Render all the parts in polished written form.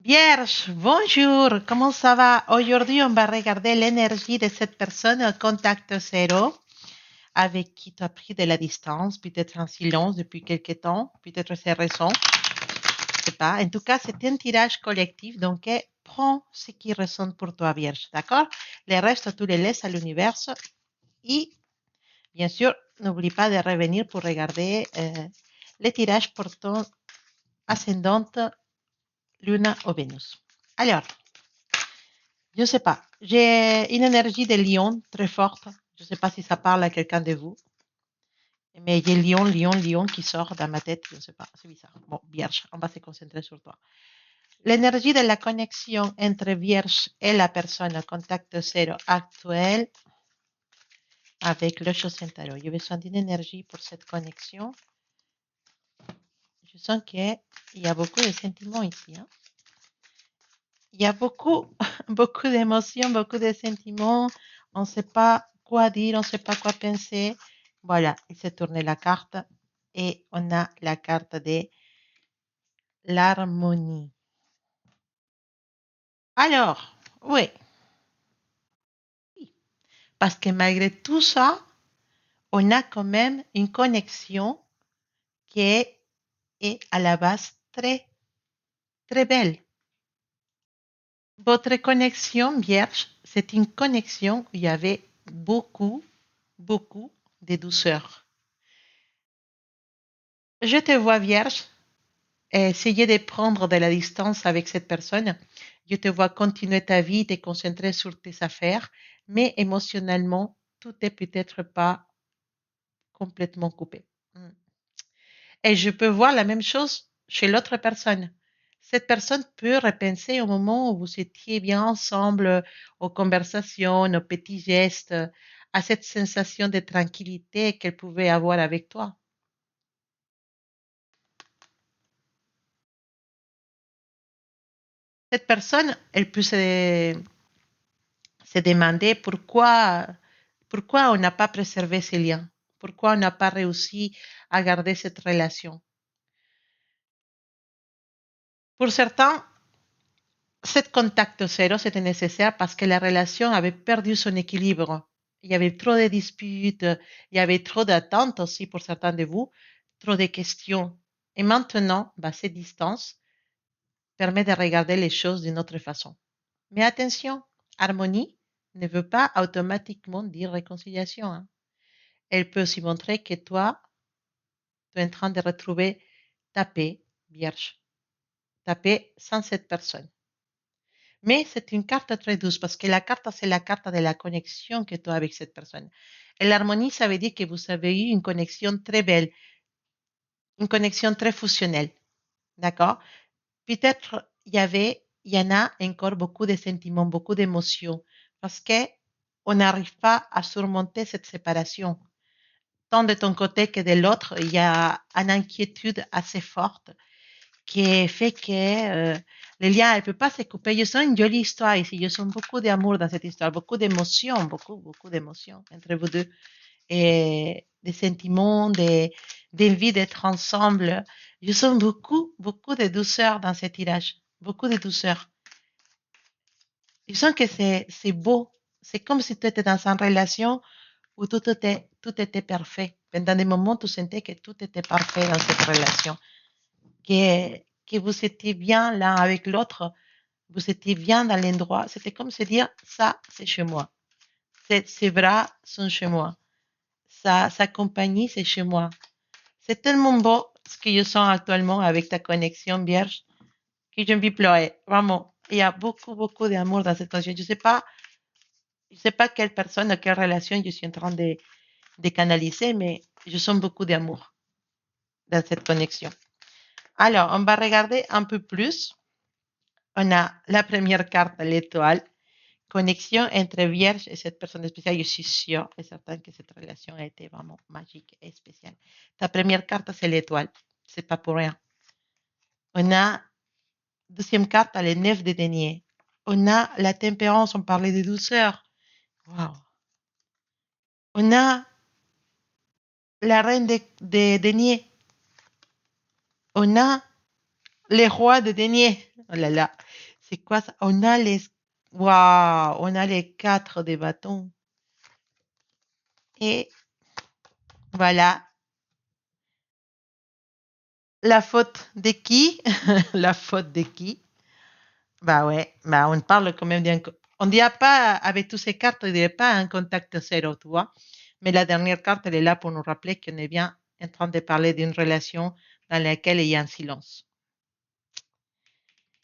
Vierge, bonjour, comment ça va? Aujourd'hui, on va regarder l'énergie de cette personne au contact zéro avec qui tu as pris de la distance, peut-être en silence depuis quelque temps, peut-être c'est récent, je sais pas. En tout cas, c'est un tirage collectif, donc prends ce qui résonne pour toi, Vierge, d'accord? Le reste, tu les laisses à l'univers et, bien sûr, n'oublie pas de revenir pour regarder les tirages pour ton ascendante, Luna ou Vénus. Alors, je ne sais pas. J'ai une énergie de lion très forte. Je ne sais pas si ça parle à quelqu'un de vous. Mais il y a lion, lion, lion qui sort dans ma tête. Je ne sais pas. C'est bizarre. Bon, Vierge, on va se concentrer sur toi. L'énergie de la connexion entre Vierge et la personne en contact zéro actuel avec le Tarot. J'ai besoin d'une énergie pour cette connexion. Je sens qu'il y a beaucoup de sentiments ici. Hein. Il y a beaucoup, beaucoup d'émotions, beaucoup de sentiments. On ne sait pas quoi dire, on ne sait pas quoi penser. Voilà, il s'est tourné la carte et on a la carte de l'harmonie. Alors, oui, parce que malgré tout ça, on a quand même une connexion qui est à la base très, très belle. Votre connexion vierge, c'est une connexion où il y avait beaucoup, beaucoup de douceur. Je te vois vierge, essayer de prendre de la distance avec cette personne. Je te vois continuer ta vie, te concentrer sur tes affaires, mais émotionnellement, tout est peut-être pas complètement coupé. Mm. Et je peux voir la même chose chez l'autre personne. Cette personne peut repenser au moment où vous étiez bien ensemble, aux conversations, aux petits gestes, à cette sensation de tranquillité qu'elle pouvait avoir avec toi. Cette personne, elle peut se demander pourquoi on n'a pas préservé ces liens, pourquoi on n'a pas réussi à garder cette relation. Pour certains, cet contact zéro, c'était nécessaire parce que la relation avait perdu son équilibre. Il y avait trop de disputes, il y avait trop d'attentes aussi pour certains de vous, trop de questions. Et maintenant, cette distance permet de regarder les choses d'une autre façon. Mais attention, harmonie ne veut pas automatiquement dire réconciliation. Hein. Elle peut aussi montrer que toi, tu es en train de retrouver ta paix, vierge, ta paix sans cette personne. Mais c'est une carte très douce parce que la carte, c'est la carte de la connexion que tu as avec cette personne. Et l'harmonie, ça veut dire que vous avez eu une connexion très belle, une connexion très fusionnelle. D'accord? Peut-être il y en a encore beaucoup de sentiments, beaucoup d'émotions parce qu'on n'arrive pas à surmonter cette séparation. Tant de ton côté que de l'autre, il y a une inquiétude assez forte qui fait que le lien ne peut pas se couper. Je sens une jolie histoire ici. Je sens beaucoup d'amour dans cette histoire, beaucoup d'émotions, beaucoup, beaucoup d'émotions entre vous deux. Et des sentiments, d'envie d'être ensemble. Je sens beaucoup, beaucoup de douceur dans ce tirage. Beaucoup de douceur. Je sens que c'est beau. C'est comme si tu étais dans une relation où tout était parfait. Pendant des moments, tu sentais que tout était parfait dans cette relation. Que vous étiez bien l'un avec l'autre, vous étiez bien dans l'endroit. C'était comme se dire, ça, c'est chez moi. Ses bras sont chez moi. Sa compagnie, c'est chez moi. C'est tellement beau ce que je sens actuellement avec ta connexion vierge que je vais pleurer. Vraiment, il y a beaucoup, beaucoup d'amour dans cette connexion. Je sais pas quelle personne, quelle relation je suis en train de canaliser, mais je sens beaucoup d'amour dans cette connexion. Alors, on va regarder un peu plus. On a la première carte, l'étoile. Connexion entre Vierge et cette personne spéciale. Je suis sûre et certaine que cette relation a été vraiment magique et spéciale. Ta première carte, c'est l'étoile. C'est pas pour rien. On a deuxième carte, les 9 de denier. On a la tempérance, on parlait de douceur. Wow. On a la reine de denier. On a Les rois de denier. Oh là là. C'est quoi ça? Waouh, on a les 4 des bâtons. Et voilà. La faute de qui? La faute de qui? Bah ouais, bah on parle quand même d'un. On dirait pas, avec toutes ces cartes, on dirait pas un contact zéro, tu vois. Mais la dernière carte, elle est là pour nous rappeler qu'on est bien en train de parler d'une relation dans laquelle il y a un silence.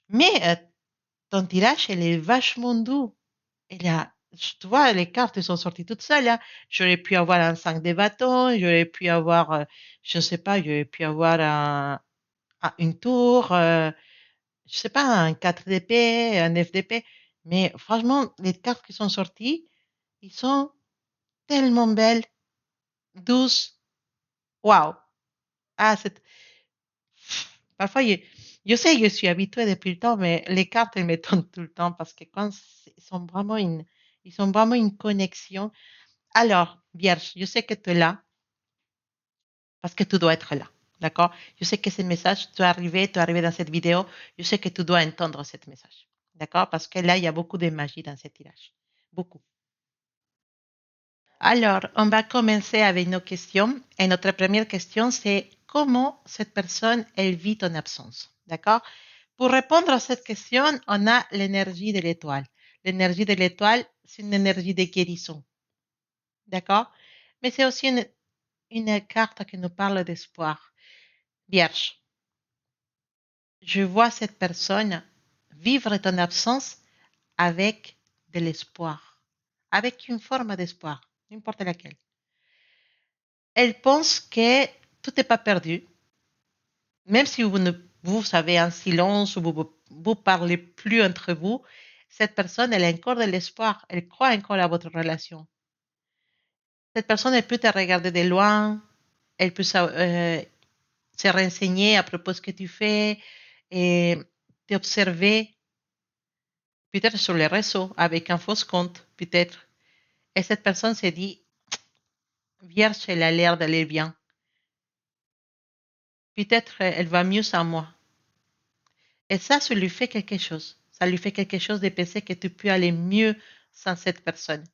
Mais ton tirage, elle est vachement doux. Et là, tu vois, les cartes sont sorties toutes seules, hein. J'aurais pu avoir un 5 de bâton, j'aurais pu avoir, je ne sais pas, j'aurais pu avoir une tour, je sais pas, un 4 d'épée, un F d'épée. Mais franchement, les cartes qui sont sorties, ils sont tellement belles, douces. Waouh! Ah, parfois, je sais, je suis habituée depuis le temps, mais les cartes, elles m'étonnent tout le temps parce que ils sont vraiment une connexion. Alors, Vierge, je sais que tu es là parce que tu dois être là. D'accord? Je sais que ce message, tu es arrivé dans cette vidéo, je sais que tu dois entendre ce message. D'accord? Parce que là, il y a beaucoup de magie dans ce tirage. Beaucoup. Alors, on va commencer avec nos questions. Et notre première question, c'est comment cette personne, elle vit ton absence. D'accord? Pour répondre à cette question, on a l'énergie de l'étoile. L'énergie de l'étoile, c'est une énergie de guérison. D'accord? Mais c'est aussi une carte qui nous parle d'espoir. Vierge, je vois cette personne vivre ton absence avec de l'espoir, avec une forme d'espoir, n'importe laquelle. Elle pense que tout n'est pas perdu, même si vous avez un silence ou vous parlez plus entre vous, cette personne, elle a encore de l'espoir, elle croit encore à votre relation. Cette personne, elle peut te regarder de loin, elle peut se renseigner à propos de ce que tu fais et t'observer, peut-être sur les réseaux, avec un faux compte, peut-être. Et cette personne s'est dit, Vierge, elle a l'air d'aller bien. Peut-être elle va mieux sans moi. Et ça lui fait quelque chose. Ça lui fait quelque chose de penser que tu peux aller mieux sans cette personne.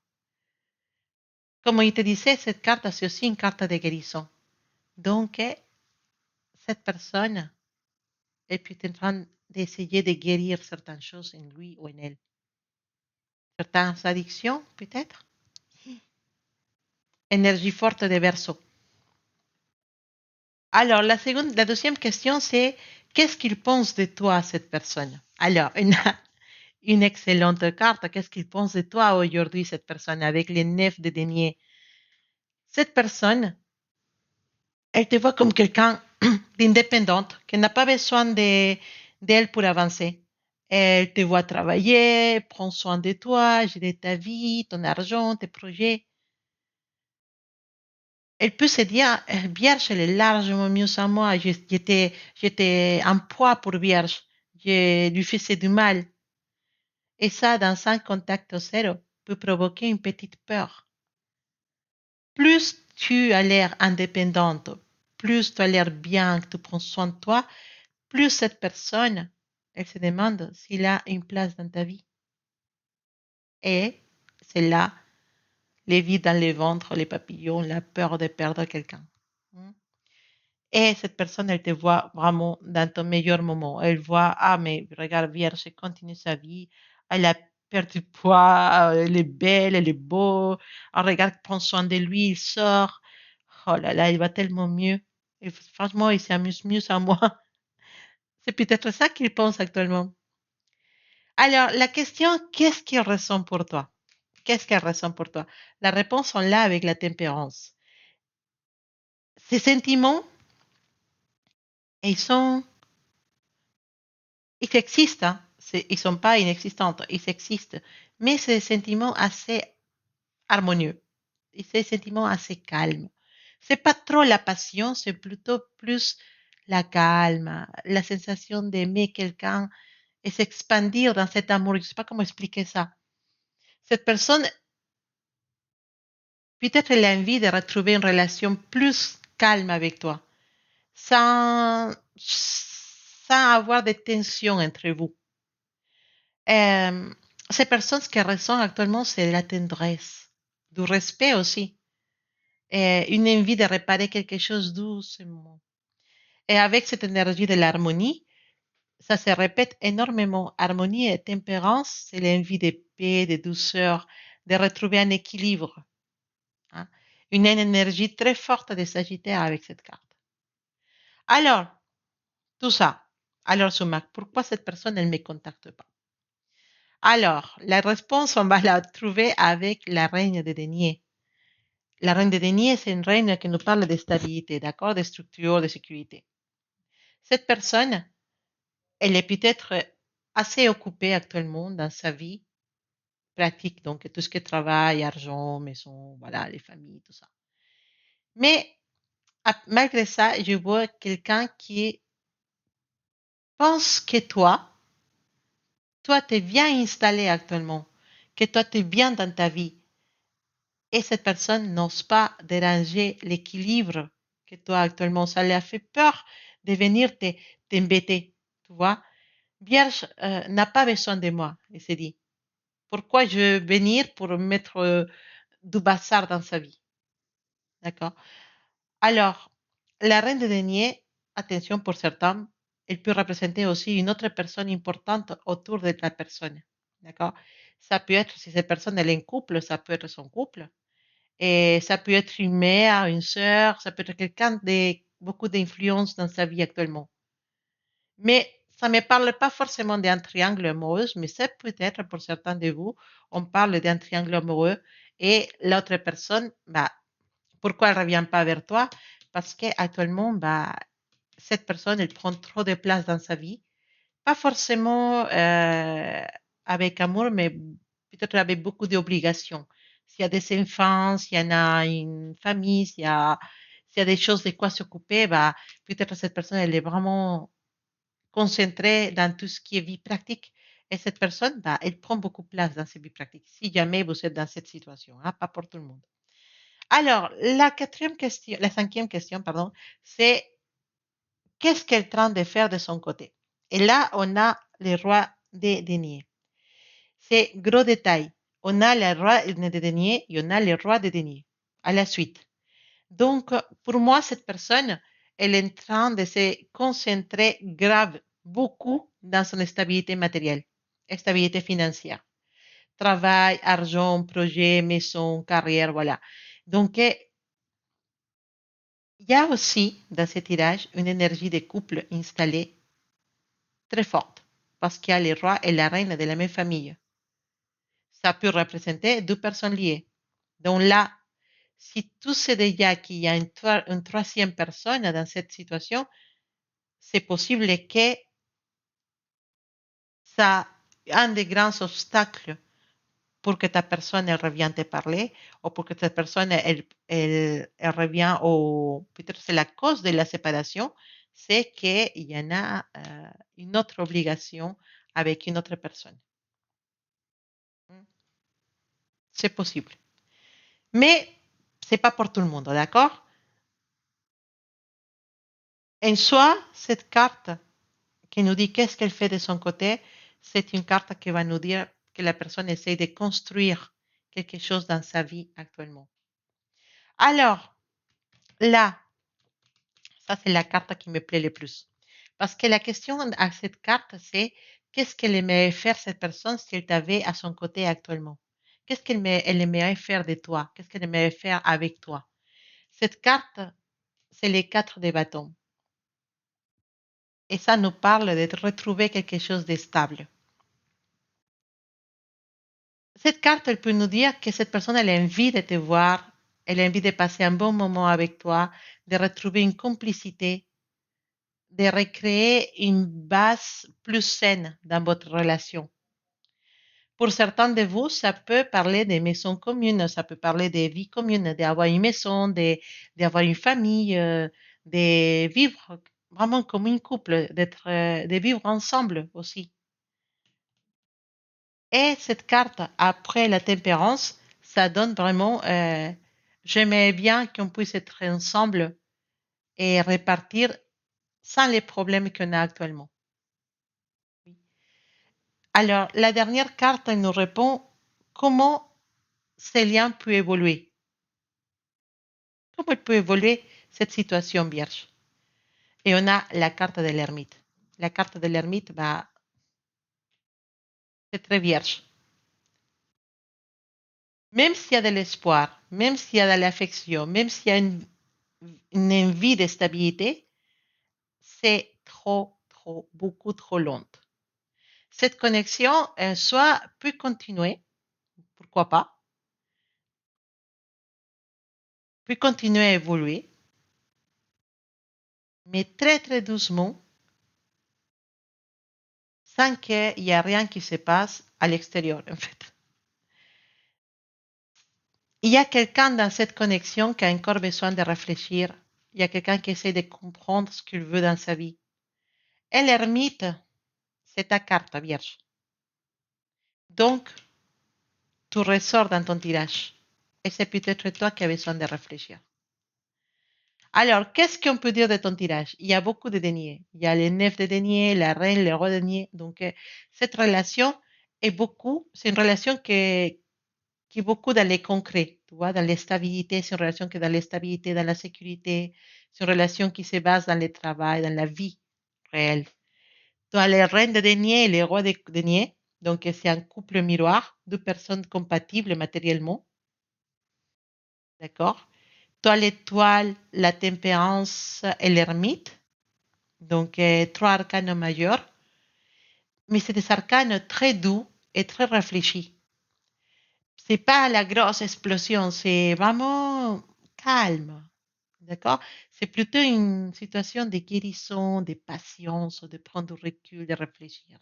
Comme il te disait, cette carte, c'est aussi une carte de guérison. Donc, cette personne est peut-être en train d'essayer de guérir certaines choses en lui ou en elle. Certaines addictions, peut-être. Énergie forte de verso. Alors, la deuxième question, c'est qu'est-ce qu'il pense de toi, cette personne? Alors, une excellente carte. Qu'est-ce qu'il pense de toi aujourd'hui, cette personne, avec les 9 de denier? Cette personne, elle te voit comme quelqu'un d'indépendante, qui n'a pas besoin d'elle pour avancer. Elle te voit travailler, prend soin de toi, gérer ta vie, ton argent, tes projets. Elle peut se dire, Vierge, elle est largement mieux sans moi. J'étais un poids pour Vierge. Je lui faisais du mal. Et ça, dans un contact zéro, peut provoquer une petite peur. Plus tu as l'air indépendante, plus tu as l'air bien, que tu prends soin de toi, plus cette personne, elle se demande s'il a une place dans ta vie. Et c'est là les vides dans le ventre, les papillons, la peur de perdre quelqu'un. Et cette personne, elle te voit vraiment dans ton meilleur moment. Elle voit, ah, mais regarde, Vierge, elle continue sa vie. Elle a perdu poids, elle est belle, elle est beau. Oh, regarde, prends soin de lui, il sort. Oh là là, il va tellement mieux. Et franchement, il s'amuse mieux sans moi. C'est peut-être ça qu'il pense actuellement. Alors, la question, qu'est-ce qu'il ressent pour toi? Qu'est-ce qu'elle ressent pour toi? La réponse, on l'a avec la tempérance. Ces sentiments, ils sont ils existent, hein. Ils ne sont pas inexistants, ils existent, mais c'est des sentiments assez harmonieux, et c'est des sentiments assez calmes. C'est pas trop la passion, c'est plutôt plus la calme, la sensation d'aimer quelqu'un et s'expandir dans cet amour. Je ne sais pas comment expliquer ça. Cette personne, peut-être elle a envie de retrouver une relation plus calme avec toi, sans, sans avoir de tension entre vous. Euh, Ces personnes, ce qu'elles ressentent actuellement, c'est de la tendresse, du respect aussi, et une envie de réparer quelque chose doucement. Et avec cette énergie de l'harmonie, ça se répète énormément. Harmonie et tempérance, c'est l'envie de paix, de douceur, de retrouver un équilibre, hein. Une énergie très forte de Sagittaire avec cette carte. Alors, tout ça. Alors, Sumac, pourquoi cette personne, elle ne me contacte pas? Alors, la réponse, on va la trouver avec la reine de denier. La reine de denier, c'est une reine qui nous parle de stabilité, d'accord, de structure, de sécurité. Cette personne, elle est peut-être assez occupée actuellement dans sa vie pratique, donc tout ce qui est travail, argent, maison, voilà, les familles, tout ça. Mais malgré ça, je vois quelqu'un qui pense que toi, tu es bien installé actuellement, que toi, tu es bien dans ta vie. Et cette personne n'ose pas déranger l'équilibre que toi actuellement. Ça lui a fait peur de venir t'embêter, tu vois. Vierge n'a pas besoin de moi, il s'est dit. Pourquoi je veux venir pour mettre du bazar dans sa vie? D'accord. Alors, la reine de denier, attention pour certains, elle peut représenter aussi une autre personne importante autour de la personne. D'accord. Ça peut être, si cette personne elle est en couple, ça peut être son couple. Et ça peut être une mère, une sœur, ça peut être quelqu'un de beaucoup d'influence dans sa vie actuellement. Mais ça ne me parle pas forcément d'un triangle amoureux, mais c'est peut-être pour certains de vous, on parle d'un triangle amoureux et l'autre personne, bah, pourquoi elle ne revient pas vers toi? Parce qu'actuellement, bah, cette personne, elle prend trop de place dans sa vie. Pas forcément avec amour, mais peut-être avec beaucoup d'obligations. S'il y a des enfants, s'il y en a une famille, s'il y a des choses de quoi s'occuper, bah, peut-être cette personne, elle est vraiment concentrée dans tout ce qui est vie pratique. Et cette personne, bah, elle prend beaucoup de place dans ses vies pratiques. Si jamais vous êtes dans cette situation, hein, pas pour tout le monde. Alors, la cinquième question, pardon, c'est qu'est-ce qu'elle est en train de faire de son côté? Et là, on a le roi des deniers. C'est gros détail. On a le roi de denier et on a le roi de denier. À la suite. Donc, pour moi, cette personne, elle est en train de se concentrer grave, beaucoup dans son stabilité matérielle, stabilité financière. Travail, argent, projet, maison, carrière, voilà. Donc, il y a aussi dans ce tirage une énergie de couple installée très forte parce qu'il y a le roi et la reine de la même famille. Ça peut représenter deux personnes liées. Donc là, si tu sais déjà qu'il y a une troisième personne dans cette situation, c'est possible que ça un des grands obstacles pour que ta personne elle revienne te parler ou pour que ta personne elle revienne au peut-être c'est la cause de la séparation, c'est qu'il y en a une autre obligation avec une autre personne. C'est possible. Mais c'est pas pour tout le monde, d'accord? En soi, cette carte qui nous dit qu'est-ce qu'elle fait de son côté, c'est une carte qui va nous dire que la personne essaie de construire quelque chose dans sa vie actuellement. Alors, là, ça c'est la carte qui me plaît le plus. Parce que la question à cette carte, c'est qu'est-ce qu'elle aimerait faire cette personne si elle t'avait à son côté actuellement? Qu'est-ce elle aimerait faire de toi? Qu'est-ce qu'elle aimerait faire avec toi? Cette carte, c'est les quatre des bâtons. Et ça nous parle de retrouver quelque chose de stable. Cette carte, elle peut nous dire que cette personne, elle a envie de te voir, elle a envie de passer un bon moment avec toi, de retrouver une complicité, de recréer une base plus saine dans votre relation. Pour certains de vous, ça peut parler des maisons communes, ça peut parler des vies communes, d'avoir une maison, d'avoir une famille, de vivre vraiment comme un couple, de vivre ensemble aussi. Et cette carte, après la tempérance, ça donne vraiment, j'aimerais bien qu'on puisse être ensemble et répartir sans les problèmes qu'on a actuellement. Alors, la dernière carte, elle nous répond comment ces liens peuvent évoluer. Comment elle peut évoluer cette situation vierge. Et on a la carte de l'ermite. La carte de l'ermite, bah, c'est très vierge. Même s'il y a de l'espoir, même s'il y a de l'affection, même s'il y a une envie de stabilité, c'est beaucoup trop long. Cette connexion, soit peut continuer, pourquoi pas, peut continuer à évoluer, mais très très doucement, sans qu'il y ait rien qui se passe à l'extérieur, en fait. Il y a quelqu'un dans cette connexion qui a encore besoin de réfléchir. Il y a quelqu'un qui essaie de comprendre ce qu'il veut dans sa vie. Et l'ermite, c'est ta carte vierge. Donc, tu ressors dans ton tirage. Et c'est peut-être toi qui as besoin de réfléchir. Alors, qu'est-ce qu'on peut dire de ton tirage? Il y a beaucoup de deniers. Il y a les 9 de deniers, la reine, le roi de deniers. Donc, cette relation c'est une relation qui est beaucoup dans les concrets, tu vois, dans les stabilités. C'est une relation qui est dans les stabilités, dans la sécurité. C'est une relation qui se base dans le travail, dans la vie réelle. Tu as les reines de deniers et les rois de deniers. Donc, c'est un couple miroir, deux personnes compatibles matériellement. D'accord? Tu as l'étoile, la tempérance et l'ermite. Donc, trois arcanes majeurs. Mais c'est des arcanes très doux et très réfléchis. C'est pas la grosse explosion, c'est vraiment calme. D'accord? C'est plutôt une situation de guérison, de patience, de prendre du recul, de réfléchir.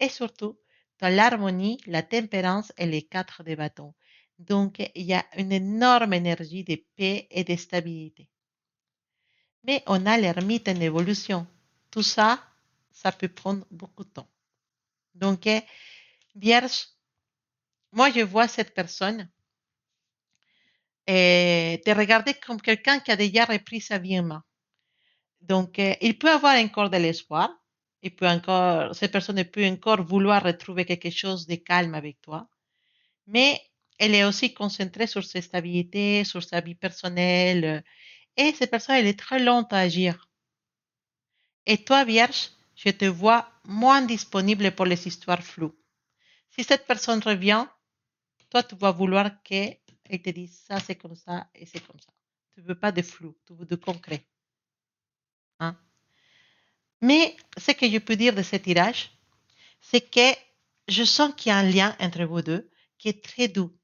Et surtout, dans l'harmonie, la tempérance et les quatre de bâton. Donc, il y a une énorme énergie de paix et de stabilité. Mais on a l'ermite en évolution. Tout ça, ça peut prendre beaucoup de temps. Donc, Vierge, moi, je vois cette personne et te regarder comme quelqu'un qui a déjà repris sa vie en main. Donc, il peut avoir encore de l'espoir. Cette personne peut encore vouloir retrouver quelque chose de calme avec toi. Mais elle est aussi concentrée sur sa stabilité, sur sa vie personnelle. Et cette personne, elle est très lente à agir. Et toi, Vierge, je te vois moins disponible pour les histoires floues. Si cette personne revient, toi, tu vas vouloir qu'elle te dise ça, c'est comme ça et c'est comme ça. Tu ne veux pas de flou, tu veux de concret. Hein? Mais ce que je peux dire de ce tirage, c'est que je sens qu'il y a un lien entre vous deux qui est très doux.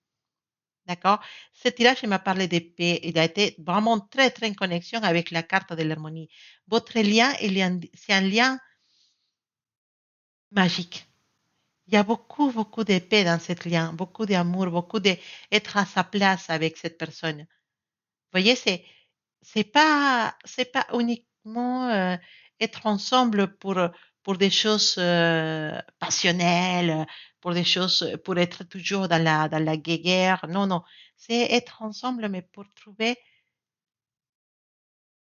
D'accord? Ce tirage, il m'a parlé de paix. Il a été vraiment très, très en connexion avec la carte de l'harmonie. Votre lien, c'est un lien magique. Il y a beaucoup, beaucoup de paix dans ce lien, beaucoup d'amour, beaucoup d'être à sa place avec cette personne. Vous voyez, c'est pas uniquement être ensemble pour des choses passionnelles, pour des choses, pour être toujours dans la guerre. Non, non. C'est être ensemble, mais pour trouver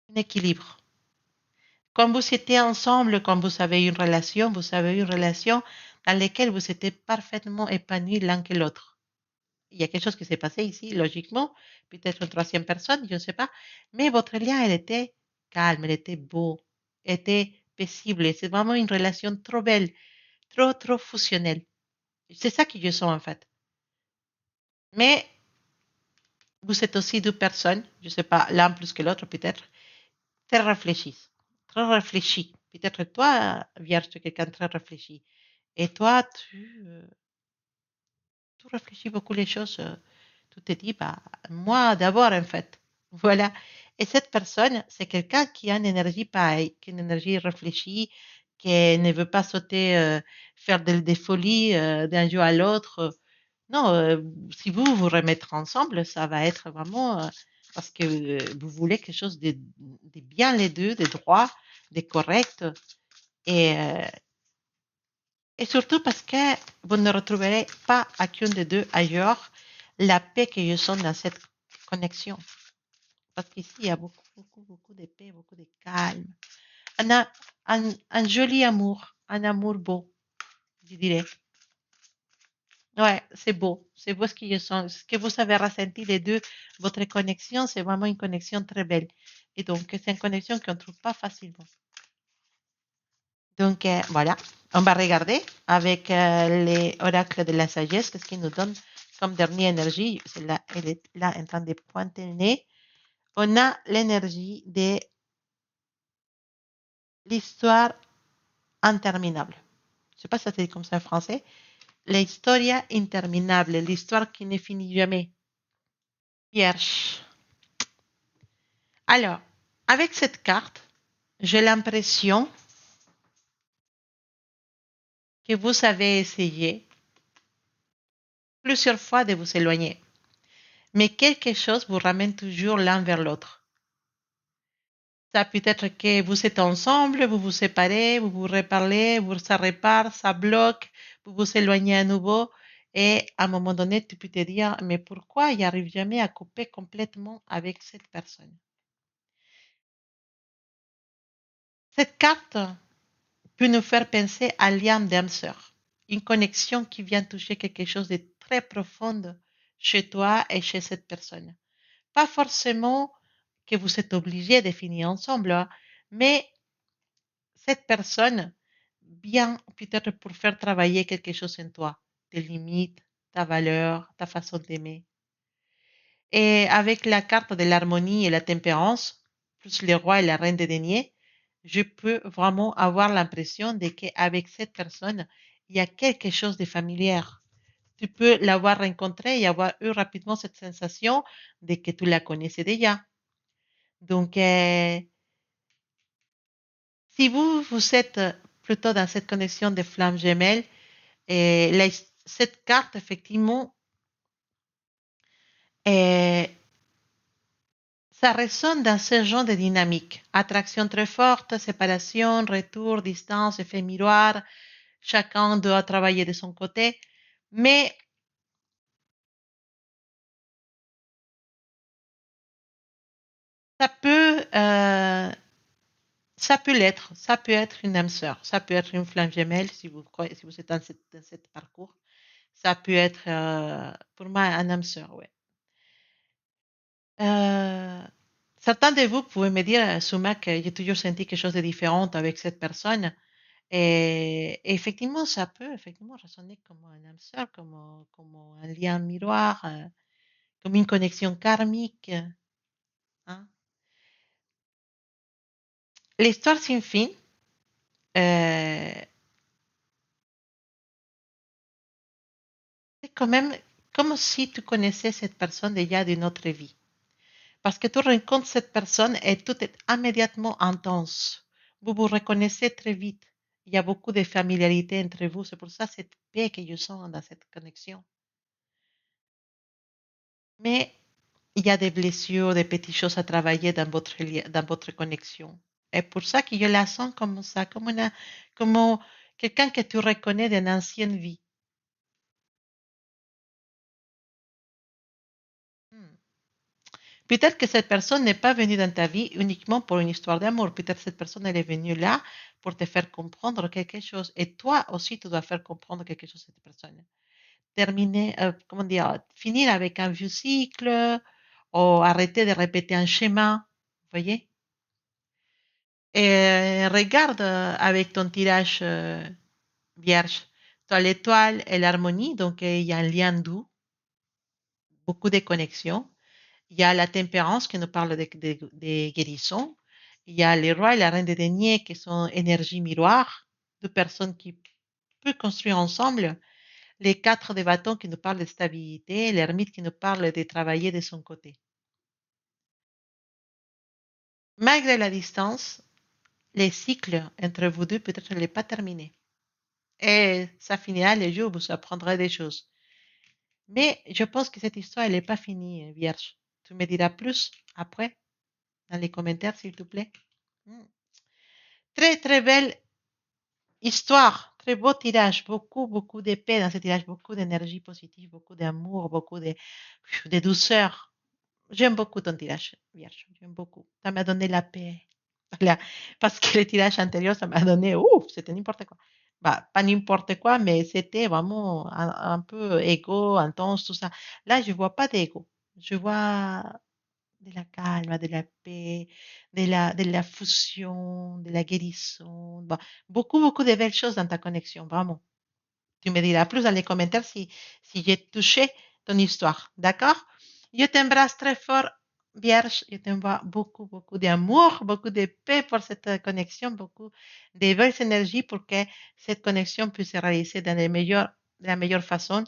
un équilibre. Quand vous étiez ensemble, quand vous avez une relation dans laquelle vous étiez parfaitement épanouis l'un que l'autre. Il y a quelque chose qui s'est passé ici, logiquement, peut-être une troisième personne, je ne sais pas, mais votre lien, elle était calme, elle était beau, était paisible. C'est vraiment une relation trop belle, trop, trop fusionnelle. C'est ça que je sens en fait. Mais vous êtes aussi deux personnes, je ne sais pas, l'un plus que l'autre peut-être, très réfléchies. Très réfléchies. Peut-être toi, Vierge, tu es quelqu'un de très réfléchi. Et toi, tu réfléchis beaucoup les choses. Tu te dis, bah, moi d'abord, en fait. Voilà. Et cette personne, c'est quelqu'un qui a une énergie pareille, qui a une énergie réfléchie, qui ne veut pas sauter, faire des folies d'un jour à l'autre. Non, si vous remettre ensemble, ça va être vraiment parce que vous voulez quelque chose de bien les deux, de droit, de correct. Et, euh, et surtout parce que vous ne retrouverez pas à qu'un des deux ailleurs la paix que je sens dans cette connexion. Parce qu'ici, il y a beaucoup, beaucoup, beaucoup de paix, beaucoup de calme. Un joli amour, un amour beau, je dirais. Ouais, c'est beau ce que je sens, ce que vous avez ressenti les deux, votre connexion, c'est vraiment une connexion très belle. Et donc, c'est une connexion qu'on ne trouve pas facilement. Donc, voilà, on va regarder avec les oracles de la sagesse, qu'est-ce qu'ils nous donnent comme dernière énergie. C'est là, elle est là en train de pointer le nez. On a l'énergie de l'histoire interminable. Je ne sais pas si ça se dit comme ça en français. L'histoire interminable, l'histoire qui ne finit jamais. Vierge. Alors, avec cette carte, j'ai l'impression que vous avez essayé plusieurs fois de vous éloigner, mais quelque chose vous ramène toujours l'un vers l'autre. Ça peut être que vous êtes ensemble, vous vous séparez, vous vous reparlez, vous ça répare, ça bloque, vous vous éloignez à nouveau, et à un moment donné, tu peux te dire, mais pourquoi il n'arrive jamais à couper complètement avec cette personne? Cette carte peut nous faire penser à lien d'âme sœur, une connexion qui vient toucher quelque chose de très profond chez toi et chez cette personne. Pas forcément que vous êtes obligés de finir ensemble, hein, mais cette personne vient peut-être pour faire travailler quelque chose en toi, tes limites, ta valeur, ta façon d'aimer. Et avec la carte de l'harmonie et la tempérance, plus le roi et la reine des deniers, je peux vraiment avoir l'impression de qu'avec cette personne, il y a quelque chose de familier. Tu peux l'avoir rencontrée et avoir eu rapidement cette sensation de que tu la connaissais déjà. Donc, si vous êtes plutôt dans cette connexion de flammes gemelles, cette carte, effectivement, euh, ça résonne dans ce genre de dynamique. Attraction très forte, séparation, retour, distance, effet miroir. Chacun doit travailler de son côté. Mais ça peut, euh, ça peut l'être. Ça peut être une âme sœur. Ça peut être une flamme gemelle si vous croyez, si vous êtes dans cet parcours. Ça peut être, pour moi, un âme sœur, ouais. Euh, Certains de vous pouvez me dire, Souma, que j'ai toujours senti quelque chose de différent avec cette personne. Et effectivement, ça peut effectivement résonner comme un âme sœur, comme un lien miroir, comme une connexion karmique, hein. L'histoire sin fin, euh, c'est quand même comme si tu connaissais cette personne déjà d'une autre vie. Parce que tu rencontres cette personne et tout est immédiatement intense. Vous vous reconnaissez très vite. Il y a beaucoup de familiarité entre vous. C'est pour ça cette paix que je sens dans cette connexion. Mais il y a des blessures, des petites choses à travailler dans votre connexion. Et pour ça que je la sens comme ça, comme quelqu'un que tu reconnais d'une ancienne vie. Hmm. Peut-être que cette personne n'est pas venue dans ta vie uniquement pour une histoire d'amour. Peut-être que cette personne elle est venue là pour te faire comprendre quelque chose. Et toi aussi, tu dois faire comprendre quelque chose à cette personne. Terminer, comment dire, finir avec un vieux cycle ou arrêter de répéter un schéma. Vous voyez? Et regarde avec ton tirage vierge. Tu as l'étoile et l'harmonie, donc il y a un lien doux, beaucoup de connexions. Il y a la tempérance qui nous parle de guérison. Il y a les rois et la reine des deniers qui sont énergie miroir, deux personnes qui peuvent construire ensemble. Les quatre des bâtons qui nous parlent de stabilité, l'ermite qui nous parle de travailler de son côté. Malgré la distance, les cycles entre vous deux peut-être n'est pas terminé. Et ça finira les jours où vous apprendrez des choses. Mais je pense que cette histoire, elle n'est pas finie, Vierge. Tu me diras plus après, dans les commentaires, s'il te plaît. Hmm. Très, très belle histoire. Très beau tirage. Beaucoup, beaucoup d'épée dans ce tirage. Beaucoup d'énergie positive, beaucoup d'amour, beaucoup de douceur. J'aime beaucoup ton tirage, Vierge. J'aime beaucoup. Ça m'a donné la paix. Voilà. Parce que le tirage antérieur, ça m'a donné, ouf, c'était n'importe quoi. Bah, pas n'importe quoi, mais c'était vraiment un peu égo, intense, tout ça. Là, je vois pas d'ego. Je vois de la calme, de la paix, de la fusion, de la guérison. Bah, beaucoup, beaucoup de belles choses dans ta connexion, vraiment. Tu me diras plus dans les commentaires si j'ai touché ton histoire. D'accord? Je t'embrasse très fort, Vierge. Je t'envoie beaucoup, beaucoup d'amour, beaucoup de paix pour cette connexion, beaucoup de belles énergies pour que cette connexion puisse se réaliser de la meilleure façon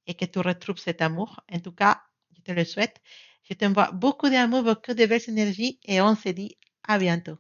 et que tu retrouves cet amour. En tout cas, je te le souhaite. Je t'envoie beaucoup d'amour, beaucoup de belles énergies et on se dit à bientôt.